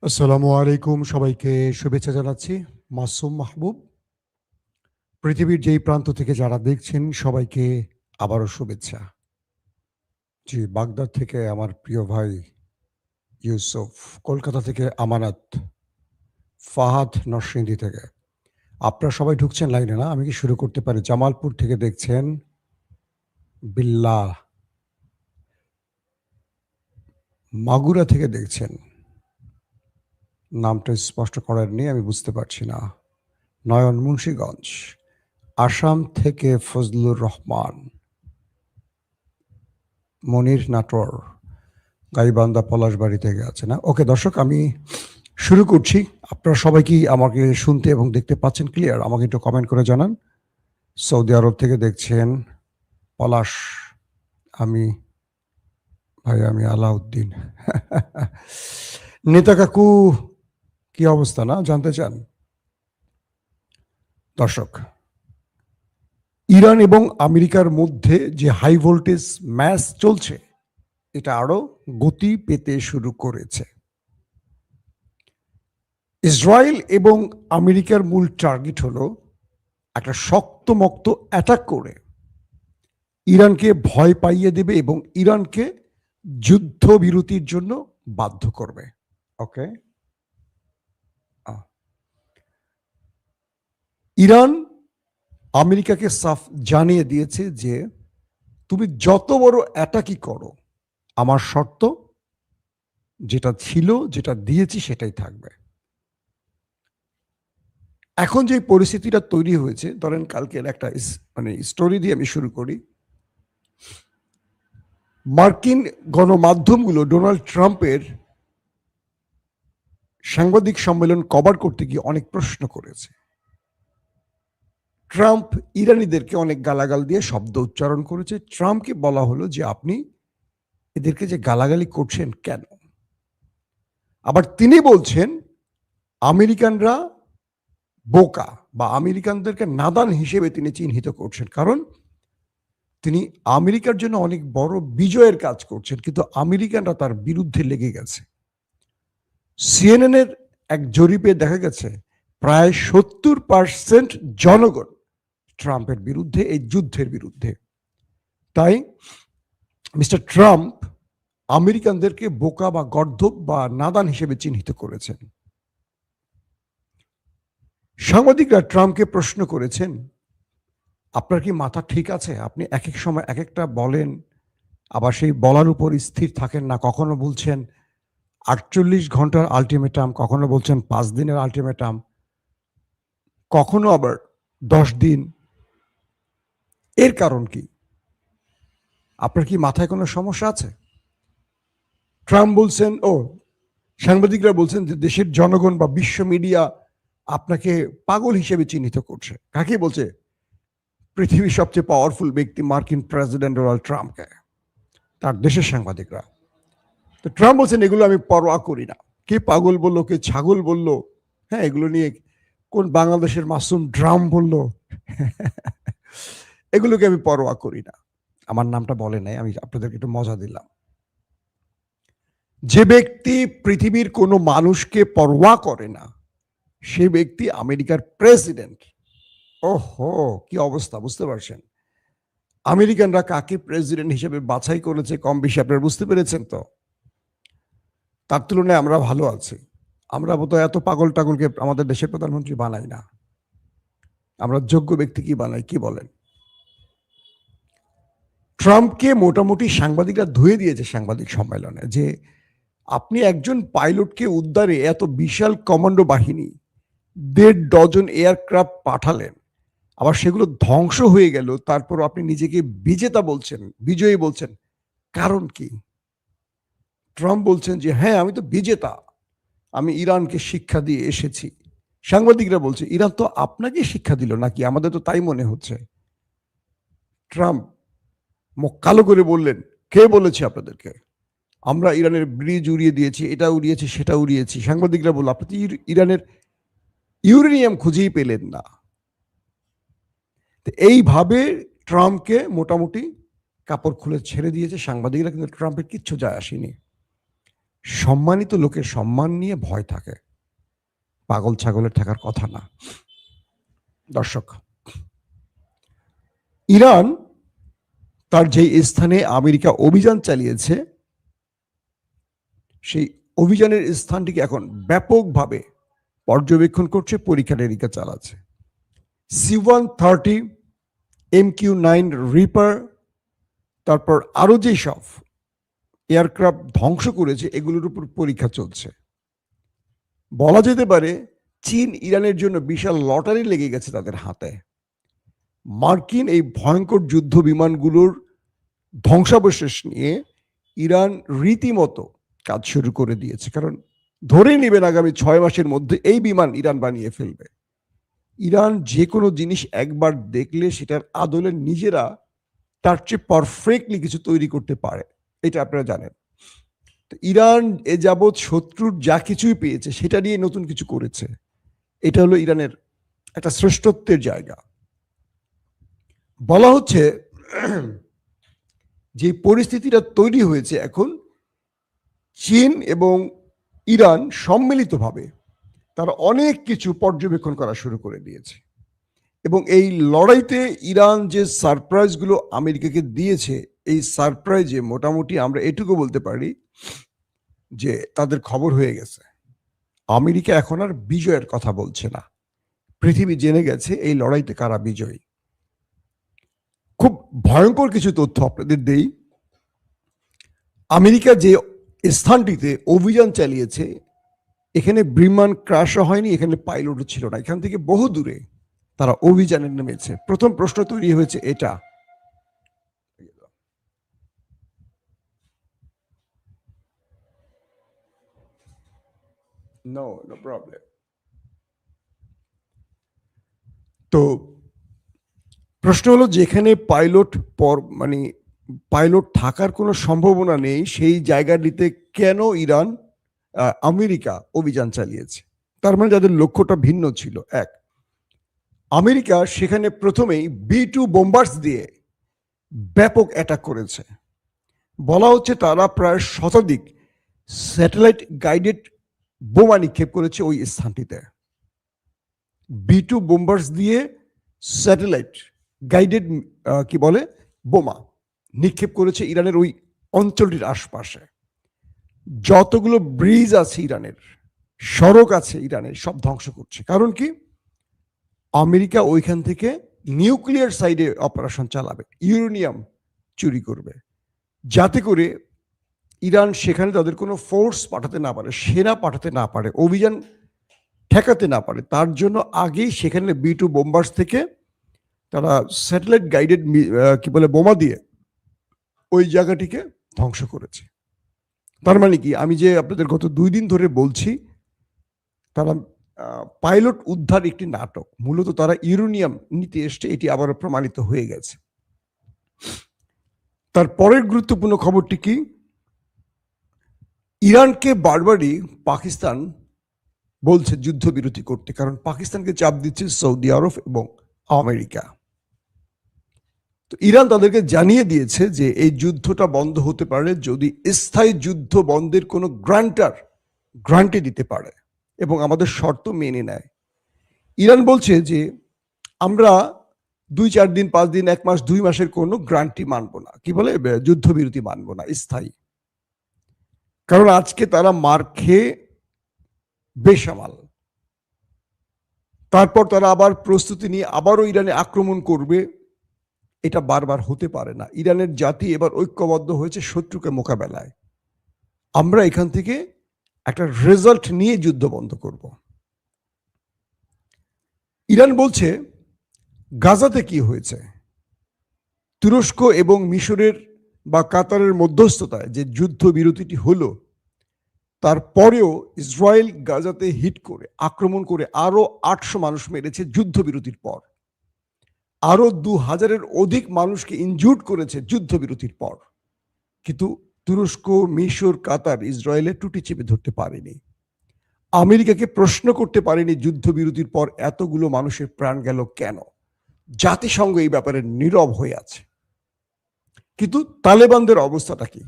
আসসালামু আলাইকুম, সবাইকে শুভেচ্ছা জানাচ্ছি। মাসুম মাহবুব। পৃথিবীর যেই প্রান্ত থেকে যারা দেখছেন সবাইকে আবারও শুভেচ্ছা। জি, বাগদাদ থেকে আমার প্রিয় ভাই ইউসুফ, কলকাতা থেকে আমানত, ফাহাদ নরসিংদী থেকে। আপনারা সবাই ঢুকছেন লাইনে না? আমি কি শুরু করতে পারি? জামালপুর থেকে দেখছেন বিল্লাহ, মাগুরা থেকে দেখছেন, নামটা স্পষ্ট করার নেই, আমি বুঝতে পারছি না। নয়ন মুন্সীগঞ্জ, আসাম থেকে ফজলুর রহমান, মনির নাটোর, গাইবান্ধা পলাশবাড়ি থেকে আছে না? ওকে দর্শক, আমি শুরু করছি। আপনারা সবাই কি আমাকে শুনতে এবং দেখতে পাচ্ছেন ক্লিয়ার? আমাকে একটু কমেন্ট করে জানান। সৌদি আরব থেকে দেখছেন পলাশ, আমি আমি আলাউদ্দিন। নেতা কাকু, কি অবস্থা না জানতে চান? দর্শক, ইরান এবং আমেরিকার মধ্যে যে হাই ভোল্টেজ ম্যাচ চলছে, এটা আরো গতি পেতে শুরু করেছে। ইসরায়েল এবং আমেরিকার মূল টার্গেট হলো একটা শক্তমক্ত অ্যাটাক করে ইরানকে ভয় পাইয়ে দেবে এবং ইরানকে যুদ্ধবিরতির জন্য বাধ্য করবে। ওকে, ইরান আমেরিকাকে সাফ জানিয়ে দিয়েছে যে তুমি যত বড় অ্যাটাকই করো, আমার শর্ত যেটা ছিল, যেটা দিয়েছি সেটাই থাকবে। এখন যে পরিস্থিতিটা তৈরি হয়েছে, ধরেন কালকের একটা স্টোরি দিয়ে আমি শুরু করি। মার্কিন গণমাধ্যমগুলো ডোনাল্ড ট্রাম্পের সাংবাদিক সম্মেলন কভার করতে গিয়ে অনেক প্রশ্ন করেছে। ট্রাম্প ইরানিদেরকে অনেক গালাগাল দিয়ে শব্দ উচ্চারণ করেছে। ট্রাম্পকে বলা হলো যে আপনি এদেরকে যে গালাগালি করছেন কেন? আবার তিনি বলছেন আমেরিকানরা বোকা বা আমেরিকানদেরকে নাদান হিসেবে তিনি চিহ্নিত করছেন, কারণ তিনি আমেরিকার জন্য অনেক বড় বিজয়ের কাজ করছেন, কিন্তু আমেরিকানরা তার বিরুদ্ধে লেগে গেছে। সিএনএনের এক জরিপে দেখা গেছে প্রায় 70% জনগণ ট্রাম্পের বিরুদ্ধে, এই যুদ্ধের বিরুদ্ধে। তাই মিস্টার ট্রাম্প আমেরিকানদেরকে বোকা বা গর্দভ বা নাদান হিসেবে চিহ্নিত করেছেন। সাংবাদিকরা ট্রাম্পকে প্রশ্ন করেছেন, আপনার কি মাথা ঠিক আছে? আপনি এক এক সময় এক একটা বলেন, আবার সেই বলার উপর স্থির থাকেন না। কখনো বলছেন 48 ঘন্টার আলটিমেটাম, কখনো বলছেন 5 দিনের আলটিমেটাম, কখনো আবার 10 দিন। এর কারণ কি? আপনার কি মাথায় কোনো সমস্যা আছে? ট্রাম্প বলছেন, সাংবাদিকরা বলছেন যে দেশের জনগণ বা বিশ্ব মিডিয়া আপনাকে পাগল হিসেবে চিহ্নিত করছে। কাকে বলছে? পৃথিবীর সবচেয়ে পাওয়ারফুল ব্যক্তি মার্কিন প্রেসিডেন্ট ডোনাল্ড ট্রাম্পকে, তার দেশের সাংবাদিকরা। তো ট্রাম্প বলছেন এগুলো আমি পরোয়া করি না। কে পাগল বললো, কে ছাগল বললো, হ্যাঁ, এগুলো নিয়ে কোন বাংলাদেশের মাসুম ড্রাম বললো, এগুলোকে আমি পরোয়া করি না। আমার নামটা বলে নাই, আমি আপনাদেরকে একটু মজা দিলাম। যে ব্যক্তি পৃথিবীর কোনো মানুষকে পরোয়া করে না, সে ব্যক্তি আমেরিকার প্রেসিডেন্ট। ওহো, কি অবস্থা, বুঝতে পারছেন? আমেরিকানরা কাকে প্রেসিডেন্ট হিসেবে বাছাই করেছে কম বেশি আপনারা বুঝতে পেরেছেন তো? তার তুলনায় আমরা ভালো আছি। আমরা বোধ এত পাগল টাগলকে আমাদের দেশের প্রধানমন্ত্রী বানাই না। আমরা যোগ্য ব্যক্তি কি বানাই, কি বলেন? ট্রাম্পকে মোটামুটি সাংবাদিকরা ধুয়ে দিয়েছে সাংবাদিক সম্মেলনে যে আপনি একজন পাইলটকে উদ্ধারে এত বিশাল কমান্ডো বাহিনী, 1.5 ডজন এয়ারক্রাফট পাঠালেন, আবার সেগুলো ধ্বংস হয়ে গেল, তারপর আপনি নিজেকে বিজেতা বলছেন, বিজয়ী বলছেন। কারণ কি? ট্রাম্প বলছেন যে হ্যাঁ, আমি তো বিজেতা, আমি ইরানকে শিক্ষা দিয়ে এসেছি। সাংবাদিকরা বলছে ইরান তো আপনাকে শিক্ষা দিল নাকি? আমাদের তো তাই মনে হচ্ছে। ট্রাম্প মুখ কালো করে বললেন, কে বলেছে আপনাদেরকে? আমরা ইরানের ব্রিজ উড়িয়ে দিয়েছি, এটা উড়িয়েছি, সেটা উড়িয়েছি। সাংবাদিকরা বলল আপনি তো ইরানের ইউরেনিয়াম খুঁজেই পেলেন না। এইভাবে ট্রাম্পকে মোটামুটি কাপড় খুলে ছেড়ে দিয়েছে সাংবাদিকরা, কিন্তু ট্রাম্পের কিচ্ছু যায় আসেনি। সম্মানিত লোকের সম্মান নিয়ে ভয় থাকে, পাগল ছাগলের থাকার কথা না। দর্শক, ইরান তার যে স্থানে আমেরিকা অভিযান চালিয়েছে সেই অভিযানের স্থানটিকে এখন ব্যাপকভাবে পর্যবেক্ষণ করছে, পরীক্ষা নিরীক্ষা চালাচ্ছে। C-130, MQ-9 রিপার, তারপর আরো যেসব এয়ারক্রাফট ধ্বংস করেছে এগুলোর উপর পরীক্ষা চলছে। বলা যেতে পারে চীন ইরানের জন্য বিশাল লটারি লেগে গেছে তাদের হাতে। মার্কিন এই ভয়ঙ্কর যুদ্ধ বিমানগুলোর ধ্বংসাবশেষ নিয়ে ইরান রীতিমতো কাজ শুরু করে দিয়েছে, কারণ ধরে নেবেন আগামী 6 মাসের মধ্যে এই বিমান ইরান বানিয়ে ফেলবে। ইরান যে কোনো জিনিস একবার দেখলে সেটার আদলে নিজেরা তার চেয়ে পারফেক্টলি কিছু তৈরি করতে পারে, এটা আপনারা জানেন। তো ইরান এ যাবৎ শত্রুর যা কিছুই পেয়েছে সেটা নিয়ে নতুন কিছু করেছে। এটা হলো ইরানের একটা শ্রেষ্ঠত্বের জায়গা। বলা হচ্ছে যে পরিস্থিতিটা তৈরি হয়েছে এখন, চীন এবং ইরান সম্মিলিতভাবে তারা অনেক কিছু পর্যবেক্ষণ করা শুরু করে দিয়েছে এবং এই লড়াইতে ইরান যে সারপ্রাইজগুলো আমেরিকাকে দিয়েছে, এই সারপ্রাইজে মোটামুটি আমরা এটুকু বলতে পারি যে তাদের খবর হয়ে গেছে। আমেরিকা এখন আর বিজয়ের কথা বলছে না, পৃথিবী জেনে গেছে এই লড়াইতে কারা বিজয়ী। খুব ভয়ঙ্কর কিছু তথ্য আপনাদের দেই। আমেরিকা যে স্থানটিতে অভিযান চালিয়েছে এখানে বিমান ক্রাশও হয়নি, এখানে পাইলটও ছিল না, এখান থেকে বহু দূরে তারা অভিযানে নেমেছে। প্রথম প্রশ্ন তৈরি হয়েছে এটা, নো প্রবলেম। তো প্রশ্ন হলো যেখানে পাইলট থাকার কোনো সম্ভাবনা নেই সেই জায়গাটিতে কেন ইরান আমেরিকা অভিযান চালিয়েছে? তার মানে যাদের লক্ষ্যটা ভিন্ন ছিল। এক, আমেরিকা সেখানে প্রথমেই B-2 বোম্বার্স দিয়ে ব্যাপক অ্যাটাক করেছে। বলা হচ্ছে তারা প্রায় শতাধিক স্যাটেলাইট গাইডেড বোমা নিক্ষেপ করেছে ওই স্থানটিতে। B-2 বোম্বার্স দিয়ে স্যাটেলাইট গাইডেড কি বলে বোমা নিক্ষেপ করেছে ইরানের ওই অঞ্চলটির আশপাশে। যতগুলো ব্রিজ আছে ইরানের, সড়ক আছে ইরানের, সব ধ্বংস করছে। কারণ কি? আমেরিকা ওইখান থেকে নিউক্লিয়ার সাইডে অপারেশন চালাবে, ইউরেনিয়াম চুরি করবে, যাতে করে ইরান সেখানে তাদের কোনো ফোর্স পাঠাতে না পারে, সেনা পাঠাতে না পারে, অভিযান ঠেকাতে না পারে। তার জন্য আগেই সেখানে B-2 বোম্বার্স থেকে তারা স্যাটেলাইট গাইডেড কি বলে বোমা দিয়ে ওই জায়গাটিকে ধ্বংস করেছে। তার মানে কি, আমি যে আপনাদের গত 2 দিন ধরে বলছি তারা পাইলট উদ্ধার একটি নাটক, মূলত তারা ইউরেনিয়াম নিতে এসছে, এটি আবারও প্রমাণিত হয়ে গেছে। তার পরের গুরুত্বপূর্ণ খবরটি কি? ইরানকে বারবারই পাকিস্তান বলছে যুদ্ধবিরতি করতে, কারণ পাকিস্তানকে চাপ দিচ্ছে সৌদি আরব এবং আমেরিকা। তো ইরান তাদেরকে জানিয়ে দিয়েছে যে এই যুদ্ধটা বন্ধ হতে পারে যদি স্থায়ী যুদ্ধ বন্ধের কোনো গ্রান্টি দিতে পারে এবং আমাদের শর্ত মেনে নেয়। ইরান বলছে যে আমরা 2-4 দিন, 5 দিন, 1 মাস, 2 মাসের কোনো গ্রান্টি মানবো না, কি বলে যুদ্ধবিরতি মানবো না স্থায়ী। কারণ আজকে তারা মার খেয়ে বেসামাল, তারপর তারা আবার প্রস্তুতি নিয়ে আবারও ইরানে আক্রমণ করবে। এটা বারবার হতে পারে না। ইরানের জাতি এবার ঐক্যবদ্ধ হয়েছে শত্রুকে মোকাবেলায়। আমরা এখান থেকে একটা রেজাল্ট নিয়ে যুদ্ধ বন্ধ করব। ইরান বলছে গাজাতে কি হয়েছে, তুরস্ক এবং মিশরের বা কাতারের মধ্যস্থতায় যে যুদ্ধ বিরতিটি হলো, তারপরেও ইসরায়েল গাজাতে হিট করে আক্রমণ করে আরো 800 মানুষ মেরেছে যুদ্ধবিরতির পর, আরো 2000-এর অধিক মানুষকে ইনজুর্ড করেছে যুদ্ধবিরতির পর। কিন্তু তুরস্ক, মিশর, কাতার ইসরায়েলের টুটি চেপে ধরতে পারেনি, আমেরিকাকে প্রশ্ন করতে পারেনি যুদ্ধবিরতির পর এতগুলো মানুষের প্রাণ গেল কেন। জাতিসংঘ এই ব্যাপারে নীরব হয়ে আছে। কিন্তু তালেবানদের অবস্থাটা কি?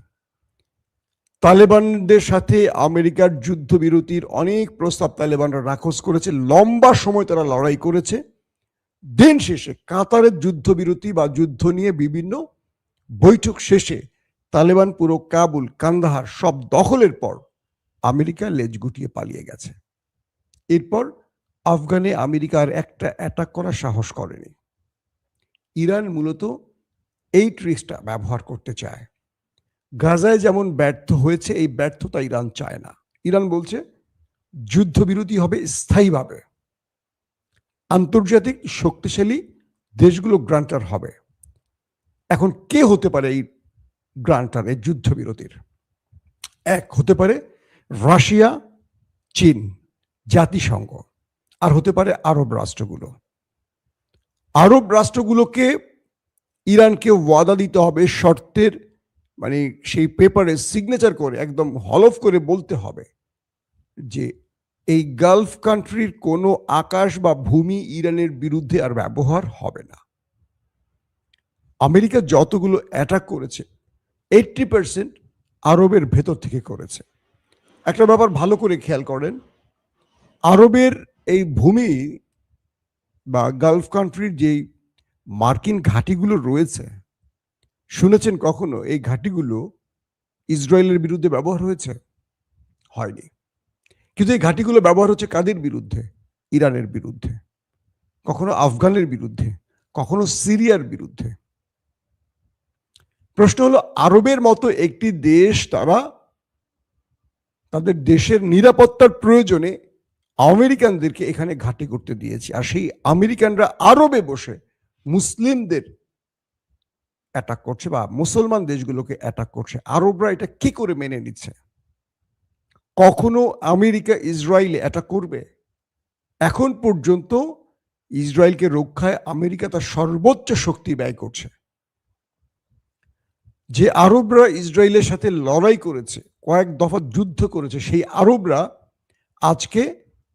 তালেবানদের সাথে আমেরিকার যুদ্ধবিরতির অনেক প্রস্তাব তালেবানরা নাকচ করেছে, লম্বা সময় তারা লড়াই করেছে। দিন শেষে কাতারের যুদ্ধবিরতি বা যুদ্ধ নিয়ে বিভিন্ন বৈঠক শেষে তালেবান পুরো কাবুল, কান্দাহার সব দখলের পর আমেরিকা লেজ গুটিয়ে পালিয়ে গেছে। এরপর আফগানে আমেরিকা আর একটা অ্যাটাক করার সাহস করেনি। ইরান মূলত এই ট্রিক্সটা ব্যবহার করতে চায়। গাজায় যেমন ব্যর্থ হয়েছে, এই ব্যর্থতা ইরান চায় না। ইরান বলছে যুদ্ধবিরতি হবে স্থায়ীভাবে, আন্তর্জাতিক শক্তিশালী দেশগুলো গ্রান্টার হবে। এখন কে হতে পারে এই গ্রান্টার, এই যুদ্ধবিরতির? এক হতে পারে রাশিয়া, চীন, জাতিসংঘ, আর হতে পারে আরব রাষ্ট্রগুলো। আরব রাষ্ট্রগুলোকে ইরানকে ওয়াদা দিতে হবে, শর্তের মানে সেই পেপারে সিগনেচার করে একদম হলফ করে বলতে হবে যে এই গালফ কান্ট্রির কোনো আকাশ বা ভূমি ইরানের বিরুদ্ধে আর ব্যবহার হবে না। আমেরিকা যতগুলো অ্যাটাক করেছে 80% আরবের ভেতর থেকে করেছে। একটা ব্যাপার ভালো করে খেয়াল করেন, আরবের এই ভূমি বা গালফ কান্ট্রির যেই মার্কিন ঘাঁটিগুলো রয়েছে, শুনেছেন কখনো এই ঘাঁটিগুলো ইসরায়েলের বিরুদ্ধে ব্যবহার হয়েছে? হয়নি। কিন্তু এই ঘাঁটিগুলো ব্যবহার হচ্ছে কাদের বিরুদ্ধে? ইরানের বিরুদ্ধে, কখনো আফগানের বিরুদ্ধে, কখনো সিরিয়ার বিরুদ্ধে। প্রশ্ন হলো, আরবের মতো একটি দেশ তারা তাদের দেশের নিরাপত্তার প্রয়োজনে আমেরিকানদেরকে এখানে ঘাঁটি করতে দিয়েছে, আর সেই আমেরিকানরা আরবে বসে মুসলিমদের অ্যাটাক করছে বা মুসলমান দেশগুলোকে অ্যাটাক করছে। আরবরা এটা কি করে মেনে নিচ্ছে? কখনো আমেরিকা ইসরায়েলে অ্যাটাক করবে? এখন পর্যন্ত ইসরায়েলকে রক্ষায় আমেরিকা তার সর্বোচ্চ শক্তি ব্যয় করছে। যে আরবরা ইসরায়েলের সাথে লড়াই করেছে, কয়েক দফা যুদ্ধ করেছে, সেই আরবরা আজকে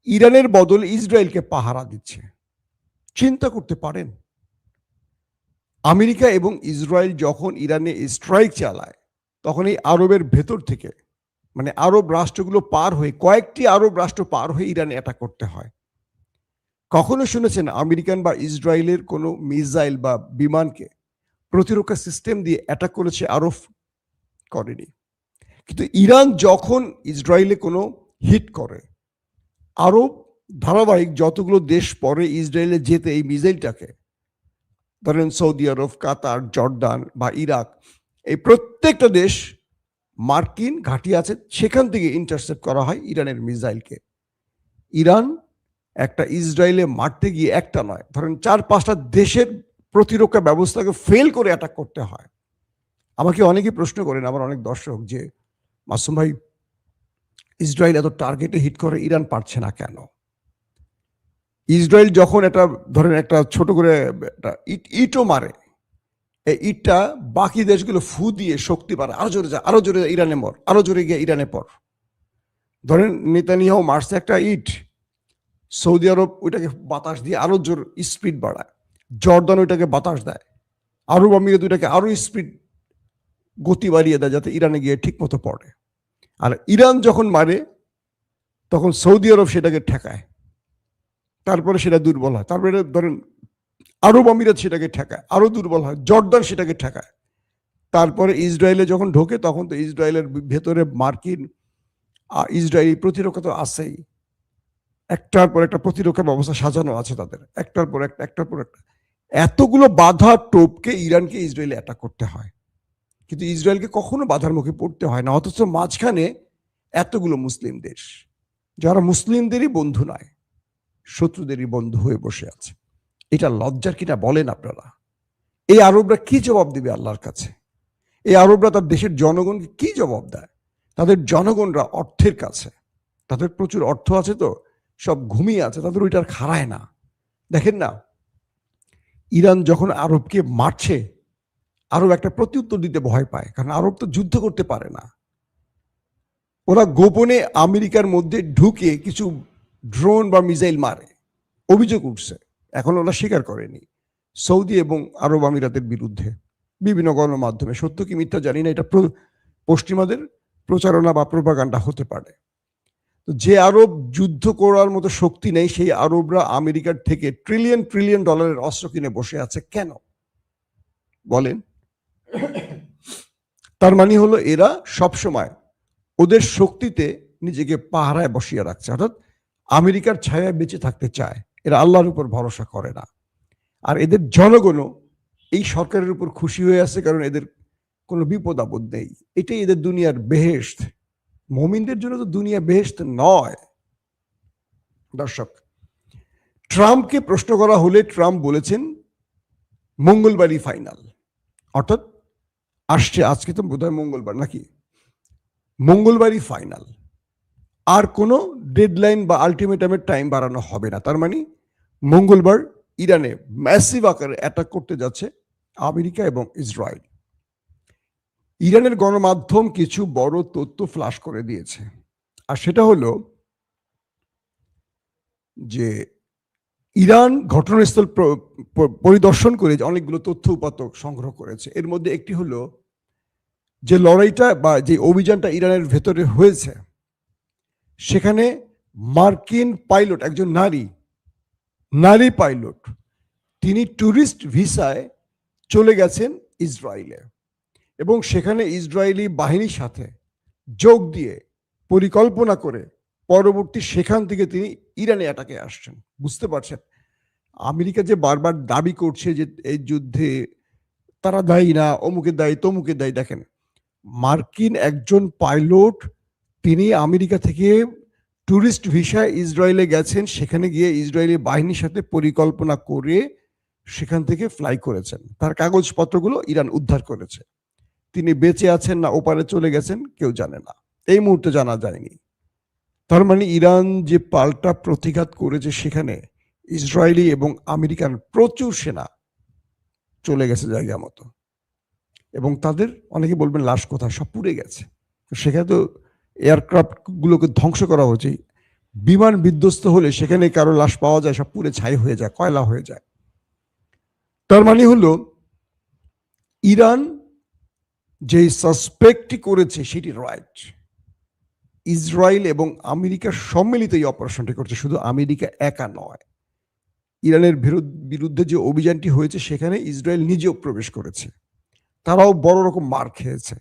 ইরানের বদলে ইসরায়েলকে পাহারা দিচ্ছে। চিন্তা করতে পারেন, আমেরিকা এবং ইসরায়েল যখন ইরানে স্ট্রাইক চালায়, তখন এই আরবের ভেতর থেকে মানে আরব রাষ্ট্রগুলো পার হয়ে, কয়েকটি আরব রাষ্ট্র পার হয়ে ইরানে অ্যাটাক করতে হয়। কখনো শুনেছেন আমেরিকান বা ইসরায়েলের কোনো মিসাইল বা বিমানকে প্রতিরক্ষা সিস্টেম দিয়ে অ্যাটাক করেছে? আরব করেনি। কিন্তু ইরান যখন ইসরায়েলে কোনো হিট করে, আরব ধারাবাহিক যতগুলো দেশ পরে ইসরায়েলে যেতে এই মিসাইলটাকে, ধরেন সৌদি আরব, কাতার, জর্দান বা ইরাক, এই প্রত্যেকটা দেশ মার্কিন ঘাঁটি আছে, সেখান থেকে ইন্টারসেপ্ট করা হয় ইরানের মিসাইলকে। ইরান একটা ইসরায়েলে মারতে গিয়ে একটা নয়, ধরেন 4-5টা দেশের প্রতিরক্ষা ব্যবস্থাকে ফেল করে অ্যাটাক করতে হয়। আমাকে অনেকেই প্রশ্ন করেন, আমার অনেক দর্শক, যে মাসুম ভাই, ইসরায়েল এত টার্গেটে হিট করে, ইরান পারছে না কেন? ইসরায়েল যখন একটা ধরেন একটা ছোট করে একটা ইটও মারে, এই ইটটা বাকি দেশগুলো ফু দিয়ে শক্তি পারে, আরো জোরে যা, আরো জোরে ইরানে মর, আরো জোরে গিয়ে ইরানে পর। ধরেন নেতানিয়াহু মারছে একটা ইট, সৌদি আরব ওইটাকে বাতাস দিয়ে আরো জোর স্পিড বাড়ায়, জর্দান ওইটাকে বাতাস দেয়, আরব আমিরাত ওইটাকে আরো স্পিড গতি বাড়িয়ে দেয় যাতে ইরানে গিয়ে ঠিক মতো পড়ে। আর ইরান যখন মারে তখন সৌদি আরব সেটাকে ঠেকায়, তারপরে সেটা দুর্বল হয়, তারপরে ধরেন আরব আমিরাত সেটাকে ঠেকায়, আরো দুর্বল হয়, জর্দান সেটাকে ঠেকায়, তারপরে ইসরায়েলে যখন ঢোকে তখন তো ইসরায়েলের ভেতরে মার্কিন ইসরায়েলি প্রতিরক্ষা তো আছেই, একটার পর একটা প্রতিরক্ষা ব্যবস্থা সাজানো আছে তাদের, একটার পর একটা, একটার পর একটা। এতগুলো বাধা টোপকে ইরানকে ইসরায়েলে অ্যাটাক করতে হয়, কিন্তু ইসরায়েলকে কখনো বাধার মুখে পড়তে হয় না। অথচ মাঝখানে এতগুলো মুসলিম দেশ যারা মুসলিমদেরই বন্ধু নয়, শত্রুদেরই বন্ধু হয়ে বসে আছে। এটা লজ্জার কিনা বলেন আপনারা? এই আরবরা কি জবাব দিবে আল্লাহর কাছে? এই আরবরা তার দেশের জনগণকে কি জবাব দেয়? তাদের জনগণরা অর্থের কাছে, তাদের প্রচুর অর্থ আছে, তো সব ঘুমিয়ে আছে, তাদের ওইটার খাড়ায় না। দেখেন না, ইরান যখন আরবকে মারছে, আরব একটা প্রত্যুত্তর দিতে ভয় পায়, কারণ আরব তো যুদ্ধ করতে পারে না। ওরা গোপনে আমেরিকার মধ্যে ঢুকে কিছু ড্রোন বা মিসাইল মারে, অভিযোগ উঠছে, এখন ওরা স্বীকার করেনি, সৌদি এবং আরব আমিরাতের বিরুদ্ধে বিভিন্ন গণমাধ্যমে, সত্য কি মিথ্যা জানি না, এটা পশ্চিমাদের প্রচারণা বা প্রোপাগান্ডা হতে পারে। তো যে আরব যুদ্ধ করার মতো শক্তি নেই, সেই আরবরা আমেরিকার থেকে ট্রিলিয়ন ট্রিলিয়ন ডলারের অস্ত্র কিনে বসে আছে কেন বলেন? তার মানে হলো এরা সবসময় ওদের শক্তিতে নিজেকে পাহারায় বসিয়ে রাখছে, অর্থাৎ আমেরিকার ছায়ায় বেঁচে থাকতে চায়। এরা আল্লাহর উপর ভরসা করে না। আর এদের জনগণও এই সরকারের উপর খুশি হয়ে আছে, কারণ এদের কোনো বিপদ আপদ নেই। এটাই এদের দুনিয়ার বেহেশত। মুমিনদের জন্য তো দুনিয়া বেহেশত নয়। দর্শক, ট্রাম্পকে প্রশ্ন করা হলে ট্রাম্প বলেছেন মঙ্গলবারই ফাইনাল, অর্থাৎ আসছে, আজকে তো বোধহয় মঙ্গলবার নাকি, মঙ্গলবারই ফাইনাল। আর কোনো ডেডলাইন বা আলটিমেটামের টাইম বাড়ানো হবে না। তার মানে মঙ্গলবার ইরানে ম্যাসিভ আকারে অ্যাটাক করতে যাচ্ছে আমেরিকা এবং ইসরায়েল। ইরানের গণমাধ্যম কিছু বড় তথ্য ফ্লাশ করে দিয়েছে, আর সেটা হলো যে ইরান ঘটনাস্থল পরিদর্শন করে অনেকগুলো তথ্য উপাত্ত সংগ্রহ করেছে। এর মধ্যে একটি হলো যে লড়াইটা বা যে অভিযানটা ইরানের ভেতরে হয়েছে, সেখানে মার্কিন পাইলট, একজন নারী পাইলট, তিনি ট্যুরিস্ট ভিসায় চলে গেছেন ইসরায়েলে এবং সেখানে ইসরায়েলি বাহিনীর সাথে যোগ দিয়ে পরিকল্পনা করে পরবর্তী সেখান থেকে তিনি ইরানে অ্যাটাকে আসছেন। বুঝতে পারছেন, আমেরিকা যে বারবার দাবি করছে যে এই যুদ্ধে তারা দায়ী না, অমুকে দায়ী তমুকে দায়ী, দেখেন মার্কিন একজন পাইলট তিনি আমেরিকা থেকে ট্যুরিস্ট ভিসায় ইসরায়েলে গেছেন, সেখানে গিয়ে ইসরায়েলি বাহিনীর সাথে পরিকল্পনা করে সেখান থেকে ফ্লাই করেছেন। তার কাগজপত্রগুলো ইরান উদ্ধার করেছে। তিনি বেঁচে আছেন না ওপারে চলে গেছেন কেউ জানে না, এই মুহূর্তে জানা যায়নি। তার মানে ইরান যে পাল্টা প্রতিঘাত করেছে, সেখানে ইসরায়েলি এবং আমেরিকান প্রচুর সেনা চলে গেছে জায়গা মতো, এবং তাদের অনেকে বলবেন লাশ কোথায়, সব পুড়ে গেছে। সেখানে তো এয়ারক্রাফট গুলোকে ধ্বংস করা হচ্ছে। বিমান বিধ্বস্ত হলে সেখানে কারো লাশ পাওয়া যায়, সব পুড়ে ছাই হয়ে যায়, কয়লা হয়ে যায়। তার মানে হলো ইরান যে সাসপেক্টই করেছে সেটি রাইট। ইসরায়েল এবং আমেরিকা সম্মিলিত এই অপারেশনটি করছে, শুধু আমেরিকা একা নয়। ইরানের বিরুদ্ধে যে অভিযানটি হয়েছে সেখানে ইসরায়েল নিজেও প্রবেশ করেছে, তারাও বড় রকম মার খেয়েছে।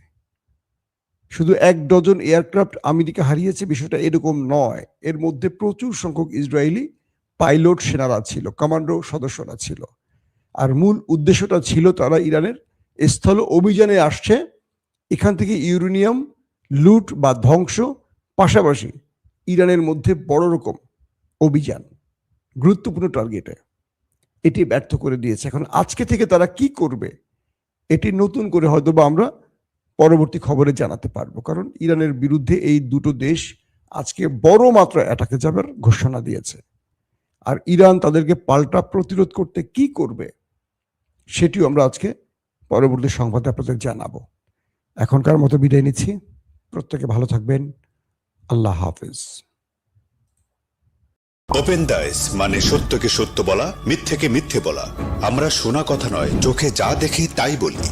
শুধু 1 ডজন এয়ারক্রাফট আমেরিকা হারিয়েছে বিষয়টা এরকম নয়, এর মধ্যে প্রচুর সংখ্যক ইসরায়েলি পাইলট সেনারা ছিল, কমান্ডো সদস্যরা ছিল। আর মূল উদ্দেশ্যটা ছিল তারা ইরানের স্থল অভিযানে আসছে, এখান থেকে ইউরেনিয়াম লুট বা ধ্বংস, পাশাপাশি ইরানের মধ্যে বড় রকম অভিযান, গুরুত্বপূর্ণ টার্গেটে। এটি ব্যর্থ করে দিয়েছে। এখন আজকে থেকে তারা কি করবে এটি নতুন করে হয়তো বা আমরা পরবর্তী খবরে জানাতে পারবো, কারণ ইরানের বিরুদ্ধে এই দুটো দেশ আজকে বড় মাত্রায় অ্যাটাকে যাবার ঘোষণা দিয়েছে। আর ইরান তাদেরকে পাল্টা প্রতিরোধ করতে কি করবে সেটিও আমরা আজকে পরবর্তী সংবাদে আপনাদের জানাবো। এখনকার মতো বিদায় নিচ্ছি, প্রত্যেকে ভালো থাকবেন, আল্লাহ হাফেজ। ওপেন দাইস মানে সত্যকে সত্য বলা, মিথ্যেকে মিথ্যে বলা। আমরা শোনা কথা নয়, চোখে যা দেখি তাই বলি।